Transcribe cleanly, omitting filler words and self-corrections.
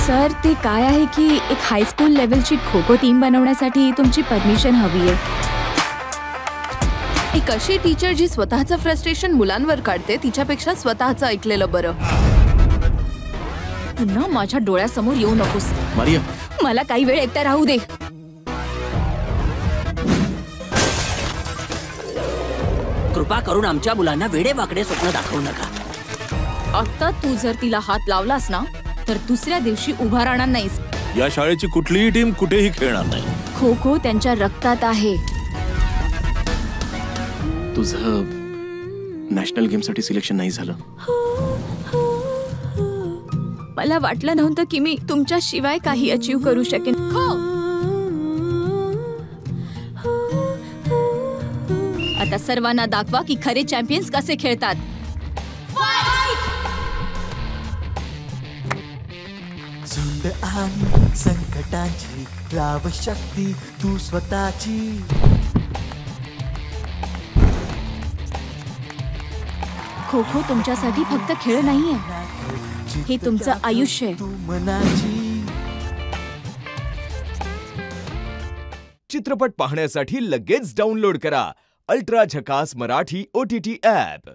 Sir ते काय आहे की एक हायस्कूल लेवलची खो खो टीम बनवण्यासाठी तुमची परमिशन हवी आहे. एक अशी टीचर जी स्वतःचं फ्रस्ट्रेशन मुलांवर काढते तिच्यापेक्षा स्वतःचं ऐकलेलं बरं. पुन्हा माझ्या डोळ्यासमोर येऊ नकोस. मारिया, मला काही वेळ एकटा राहू दे. कृपा करून आमच्या मुलांना वेडे वाकडे स्वप्न दाखवू नका. आता तू जर तिला हात लावलास ना तर दुसऱ्या दिवशी उभा राहणार नाहीस. या शाळेची कुठलीही टीम कुठेही खेळणार नाही. खो खो त्यांच्या रक्तात आहे. तुझं नॅशनल गेम साठी सिलेक्शन नाही झालं. मला वाटलं नव्हतं की मी तुमच्या शिवाय काही अचीव करू शकेन. आता सर्वांना दाखवा की खरे चॅम्पियन्स कसे खेळतात. झुंड आणि संकटांची लाव शक्ती तू स्वतःची. खो खो तुमच्यासाठी फक्त खेळ नाहीये, हे तुमचं आयुष्य आहे. तू मनाची. चित्रपट पाहण्यासाठी लगेच डाउनलोड करा अल्ट्रा झकास मराठी OTT ॲप.